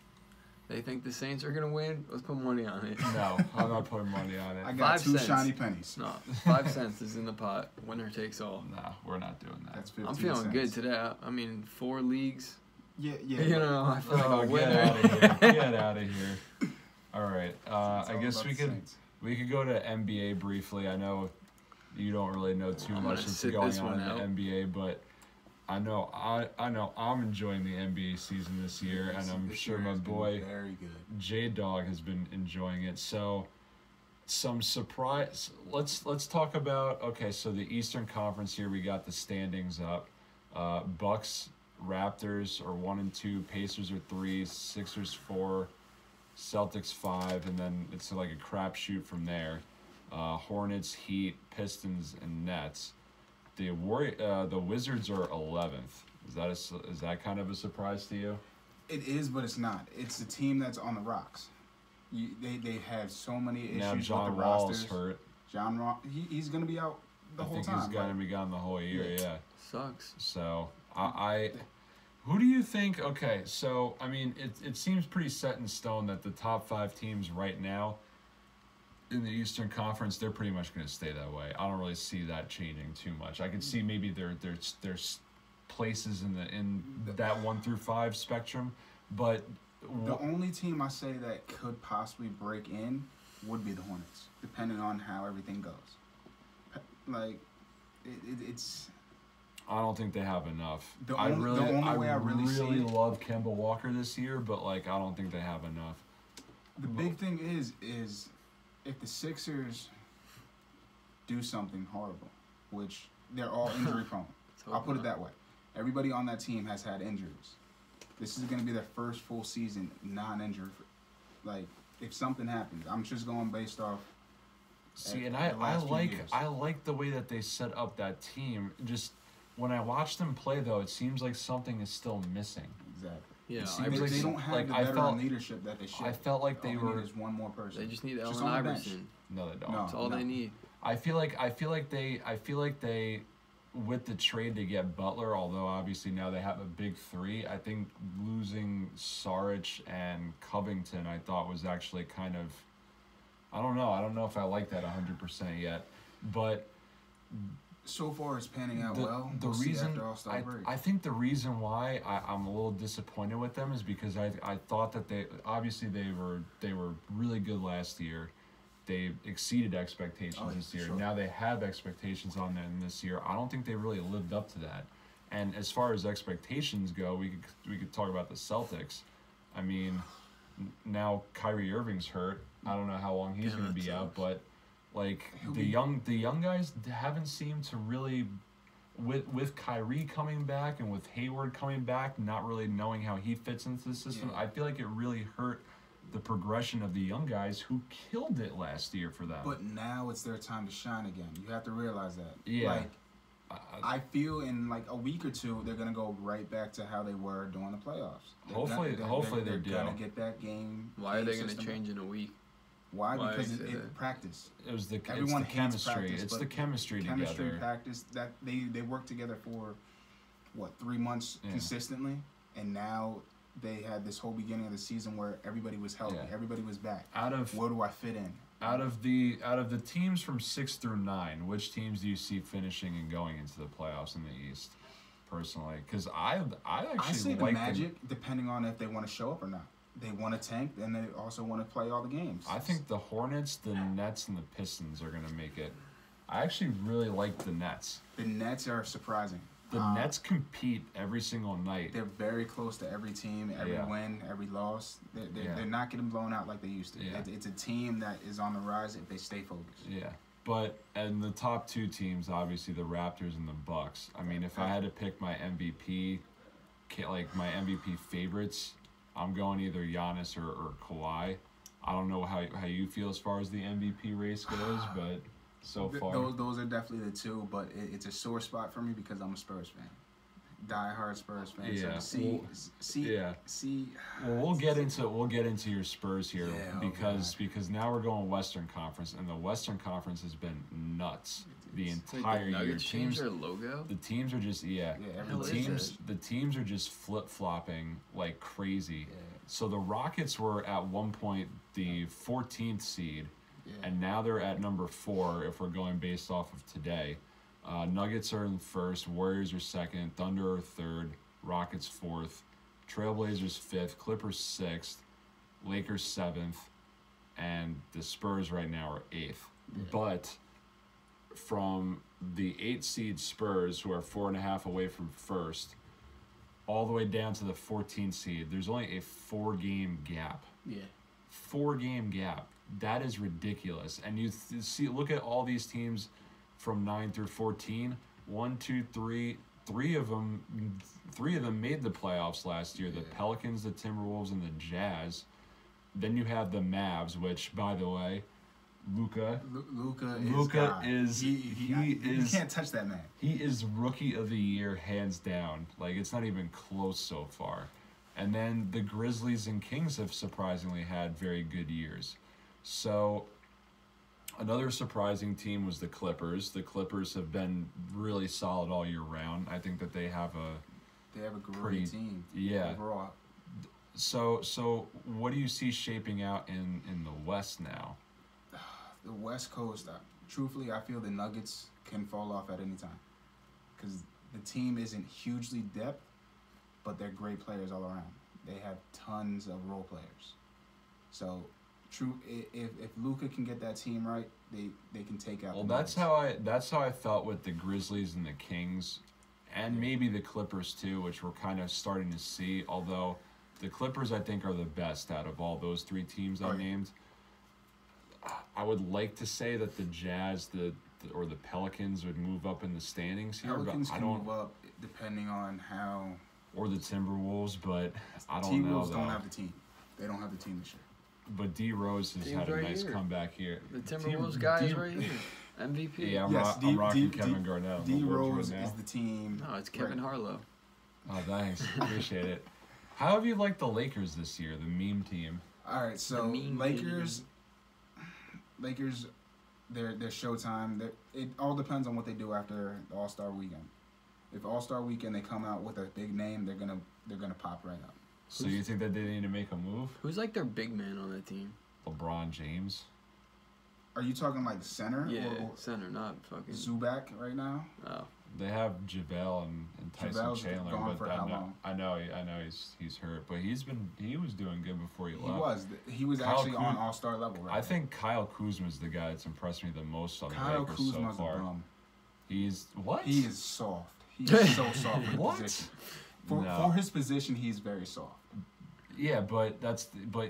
They think the Saints are going to win? Let's put money on it. No, I'm not putting money on it. I got 2 cents. shiny pennies. No, 5 cents is in the pot. Winner takes all. No, we're not doing that. That's 15 I'm feeling cents. good today. I mean, 4 leagues. Yeah. You know, I feel like a winner. Get out of here. Get out of here. All right. I guess we could go to NBA briefly. I know you don't really know too much that's going on in the NBA, but I know I'm enjoying the NBA season this year, and I'm sure my boy J-Dog has been enjoying it. So some surprise. Let's talk about, okay, so the Eastern Conference here, we got the standings up. Bucks, Raptors are 1 and 2, Pacers are 3, Sixers 4, Celtics 5, and then it's like a crapshoot from there. Hornets, Heat, Pistons, and Nets. The Wizards are 11th. Is that kind of a surprise to you? It is, but it's not. It's the team that's on the rocks. They have so many issues Now with the John Wall rosters. is hurt. John Wall, he's going to be out the whole time. I think he's going to be gone the whole year, yeah. Sucks. So, who do you think, okay, so, I mean, it seems pretty set in stone that the top 5 teams right now in the Eastern Conference, they're pretty much going to stay that way. I don't really see that changing too much. I can see maybe there's places in that 1 through 5 spectrum, but the only team I say that could possibly break in would be the Hornets, depending on how everything goes. Like, it's. I don't think they have enough. I really love Kemba Walker this year, but like I don't think they have enough. The big thing is if the Sixers do something horrible, which they're all injury prone. I'll put it that way. Everybody on that team has had injuries. This is going to be their first full season non-injured. Like, if something happens, I'm just going based off. See, and I like the way that they set up that team. Just when I watch them play, though, it seems like something is still missing. Exactly. Yeah, they don't have the veteran leadership that they should. I felt like they were. Just one more person. They just need Allen Iverson. No, they don't. No, That's all they need. I feel like they, with the trade to get Butler, although obviously now they have a big 3, I think losing Saric and Covington, I thought was actually kind of, I don't know if I like that 100% yet, but so far it's panning out well. The reason after All-Star break. I think the reason why I'm a little disappointed with them is because I thought that they were really good last year. They exceeded expectations this year. Sure. Now they have expectations on them this year. I don't think they really lived up to that. And as far as expectations go, we could talk about the Celtics. I mean, now Kyrie Irving's hurt. I don't know how long he's going to be out, but like the young guys haven't seemed to really, with Kyrie coming back and with Hayward coming back, not really knowing how he fits into the system. Yeah. I feel like it really hurt the progression of the young guys who killed it last year for them. But now it's their time to shine again. You have to realize that. Yeah. Like, I feel in like a week or two they're gonna go right back to how they were during the playoffs. Hopefully they do. They're gonna get that game. Why are they gonna change in a week? Why? Because it practice. It was Everyone it's the chemistry. Practice, it's the chemistry together. Practice that they worked together for 3 months consistently, and now they had this whole beginning of the season where everybody was healthy, everybody was back. Where do I fit in? Out of the teams from 6 through 9, which teams do you see finishing and going into the playoffs in the East? Personally, because I say like the Magic, depending on if they want to show up or not. They want to tank, and they also want to play all the games. I think the Hornets, the Nets, and the Pistons are going to make it. I actually really like the Nets. The Nets are surprising. The Nets compete every single night. They're very close to every team, every win, every loss. They're not getting blown out like they used to. Yeah. It's a team that is on the rise if they stay focused. Yeah, but and the top 2 teams, obviously the Raptors and the Bucks. I mean, if I had to pick my MVP, like my MVP favorites, I'm going either Giannis or Kawhi. I don't know how you feel as far as the MVP race goes, but so far those are definitely the 2. But it's a sore spot for me because I'm a Spurs fan, diehard Spurs fan. Yeah. So Well, we'll get into your Spurs here because now we're going Western Conference, and the Western Conference has been nuts the entire year. Nuggets change their logo. The teams are just the teams are just flip flopping like crazy. Yeah. So the Rockets were at one point the 14th seed, and now they're at number 4 if we're going based off of today. Nuggets are in first, Warriors are second, Thunder are third, Rockets 4th, Trailblazers 5th, Clippers 6th, Lakers 7th, and the Spurs right now are 8th. Yeah. But from the 8 seed Spurs, who are 4.5 away from first, all the way down to the 14 seed, there's only a 4-game gap. Yeah. 4-game gap. That is ridiculous. And you look at all these teams from 9 through 14. 1, 2, 3. Three of them made the playoffs last year. The Pelicans, the Timberwolves, and the Jazz. Then you have the Mavs, which, by the way, Luka is you can't touch that man. He is rookie of the year hands down. Like, it's not even close so far. And then the Grizzlies and Kings have surprisingly had very good years. So another surprising team was the Clippers. The Clippers have been really solid all year round. I think that they have a great team. Yeah. Overall. So what do you see shaping out in the West now? The West Coast, truthfully, I feel the Nuggets can fall off at any time. Because the team isn't hugely depth, but they're great players all around. They have tons of role players. So, if Luka can get that team right, they can take out. Well, that's how I felt with the Grizzlies and the Kings, and maybe the Clippers too, which we're kind of starting to see. Although the Clippers, I think, are the best out of all those three teams I named. I would like to say that the Jazz, or the Pelicans would move up in the standings here, Pelicans but I can don't. move up depending on how. Or the Timberwolves, but I don't know. T-Wolves don't have the team. They don't have the team this year. But D Rose has had a nice comeback here. The Timberwolves guy is right here. MVP. Yeah, I'm rocking Kevin Garnett. D Rose is the team. No, it's Kevin Harlow. Oh, thanks. Appreciate it. How have you liked the Lakers this year, the meme team? All right, so Lakers, their showtime. It all depends on what they do after the All-Star weekend. If All-Star weekend they come out with a big name, they're gonna pop right up. So you think that they need to make a move? Who's like their big man on that team? LeBron James. Are you talking like center? Yeah, or center, not fucking Zubac right now. Oh, they have JaVale and Tyson JaVale's Chandler, gone but for how long? I know he's hurt, but he was doing good before he left. He was actually on All-Star level. Right I think Kyle Kuzma's the guy that's impressed me the most on the Lakers Kuzma's so far. A bum. He's what? He is soft. He is so soft for What? his position. For his position, he's very soft. Yeah, but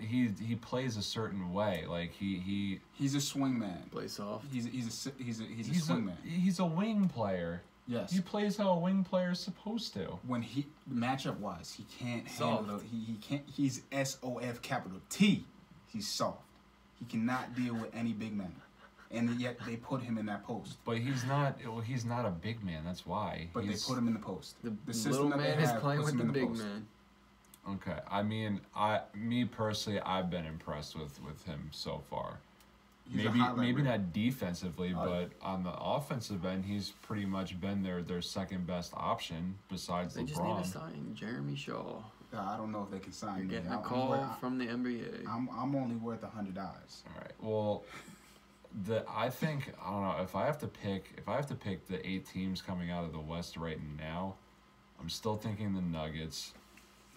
he plays a certain way. Like he's a swing man. play soft. He's a swing man. He's a wing player. Yes. He plays how a wing player is supposed to. When he matchup wise, he can't Soft. handle he can't. He's SOF capital T. He's soft. He cannot deal with any big man, and yet they put him in that post. But he's not. Well, he's not a big man. That's why. But they put him in the post. The system little that they man is have playing puts with him the in the big post. man. Okay. I mean, me personally, I've been impressed with him so far. He's a Maybe highlight reel. not defensively, but on the offensive end, he's pretty much been their second best option besides They LeBron. just need to sign Jeremy Shaw. I don't know if they can sign You're me. getting a call from the NBA. I'm only worth $100. All right. Well, I think I don't know if I have to pick the 8 teams coming out of the West right now. I'm still thinking the Nuggets.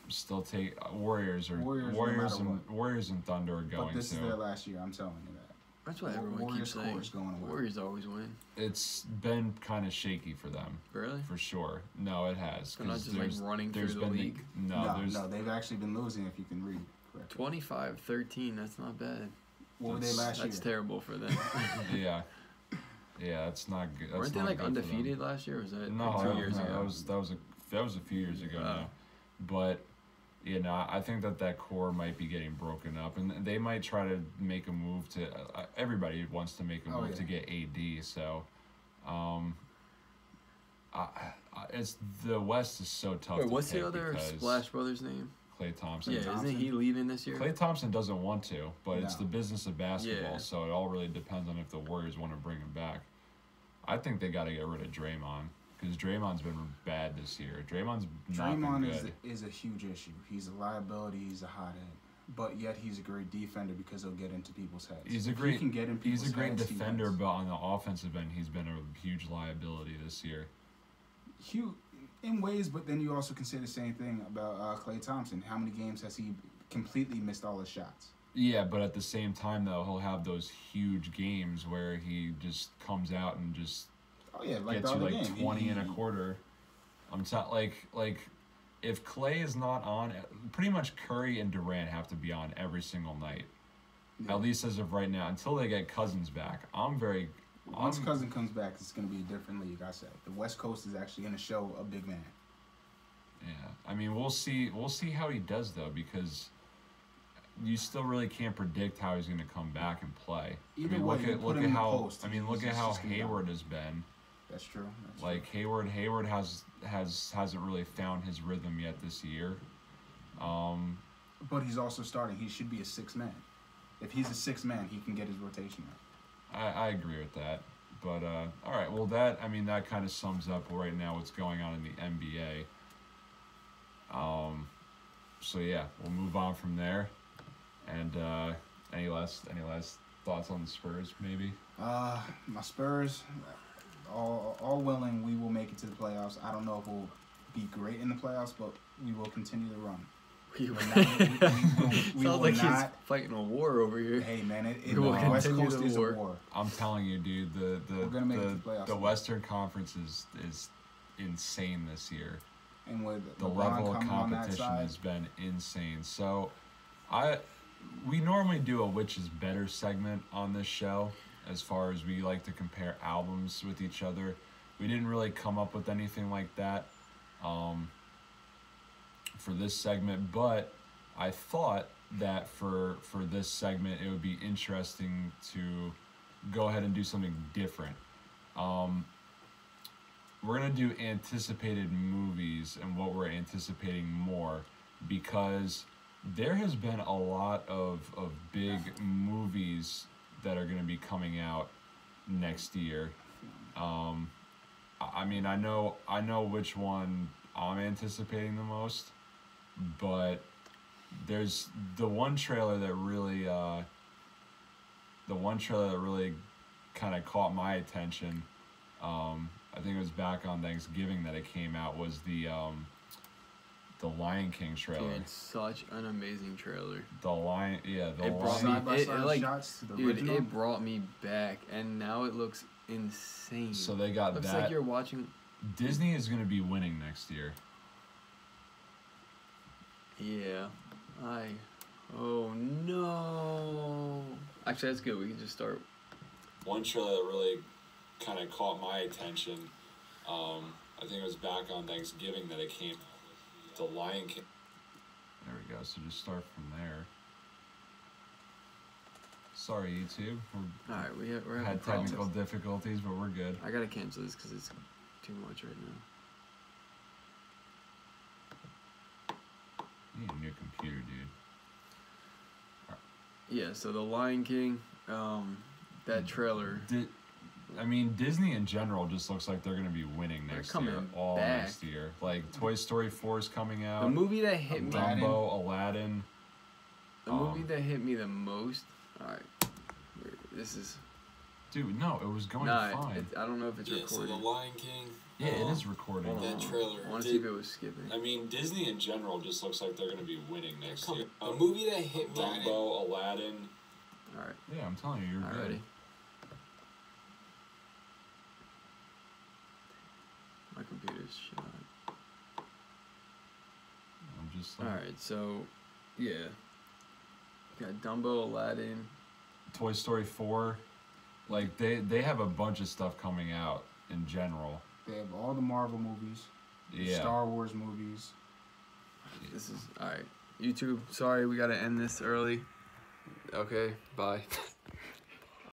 I'm still take Warriors no matter what. Warriors and Thunder are going But this to. is their last year. I'm telling you that. That's what everyone Warriors keeps saying. core's going away. Warriors always win. It's been kind of shaky for them. Really? For sure. No, it has. They're not 'cause just like running through there's the been league. No, they've actually been losing if you can read correctly. 25-13. That's not bad. What were they last year? That's terrible for them. Yeah. Yeah, that's not good. That's Weren't they not like good for them. undefeated last year? Or was that No, like 2 years ago? that was a few years ago now. But I think that core might be getting broken up, and they might try to make a move to. Everybody wants to make a move to get AD. So, it's the West is so tough. Wait, to what's pick the other because Splash Brothers name? Klay Thompson. Yeah, isn't he leaving this year? Klay Thompson doesn't want to, but it's No. the business of basketball, Yeah. so it all really depends on if the Warriors want to bring him back. I think they got to get rid of Draymond because Draymond's been bad this year. Draymond is a huge issue. He's a liability. He's a hothead. But yet he's a great defender because he'll get into people's heads. He's a great defender, but on the offensive end, he's been a huge liability this year. In ways, but then you also can say the same thing about Klay Thompson. How many games has he completely missed all his shots? Yeah, but at the same time, though, he'll have those huge games where he just comes out and just gets you like 20 in a quarter. I'm like if Klay is not on, pretty much Curry and Durant have to be on every single night. At least as of right now, until they get Cousins back. Once Cousin comes back, it's going to be a different league, I said. The West Coast is actually going to show a big man. Yeah, I mean, we'll see how he does, though, because you still really can't predict how he's going to come back and play. Either I mean, way, look at how Hayward has been. That's true. Like Hayward hasn't really found his rhythm yet this year. But he's also starting. He should be a sixth man. If he's a sixth man, he can get his rotation out. I agree with that. But all right, well that kind of sums up right now what's going on in the NBA. So yeah, we'll move on from there. And any last thoughts on the Spurs, maybe? My Spurs, all willing, we will make it to the playoffs. I don't know if we'll be great in the playoffs, but we will continue the run. We Sounds like he's fighting a war over here. Hey man, the West Coast is a war. I'm telling you, dude, we're gonna make it to the playoffs. The Western Conference is insane this year. And with the LeBron level of competition has been insane. So, we normally do a which is better segment on this show, as far as we like to compare albums with each other. We didn't really come up with anything like that for this segment, but I thought that for this segment it would be interesting to go ahead and do something different. We're going to do anticipated movies and what we're anticipating more, because there has been a lot of big movies that are going to be coming out next year. I mean, I know which one I'm anticipating the most, but there's the one trailer that really kind of caught my attention. I think it was back on Thanksgiving that it came out, was the Lion King trailer. Dude, it's such an amazing trailer. It brought me back, and now it looks insane. So they got looks that. Like you're watching. Disney is going to be winning next year. Yeah. Oh no. Actually, that's good. We can just start. One trailer that really kind of caught my attention. I think it was back on Thanksgiving that it came. The Lion King. There we go. So just start from there. Sorry, YouTube. All right, we're having had technical difficulties, but we're good. I gotta cancel this because it's too much right now. You need a new computer, dude. Right. Yeah. So the Lion King, that trailer. Disney in general just looks like they're going to be winning next year. Next year. Like, Toy Story 4 is coming out. The movie that hit me... Dumbo, Aladdin. The movie that hit me the most... Alright. This is... Dude, no, it was going fine. I don't know if it's recording. So the Lion King... Yeah, it is recording. That trailer... I want to see if it was skipping. Disney in general just looks like they're going to be winning next year. The movie that hit me... Dumbo, Aladdin. Alright. Yeah, I'm telling you, you're good. Ready? My computer's shot. I'm just like... Alright, so, yeah. Got Dumbo, Aladdin. Toy Story 4. Like, they have a bunch of stuff coming out in general. They have all the Marvel movies. Yeah. Star Wars movies. This is... Alright. YouTube, sorry, we gotta end this early. Okay, bye.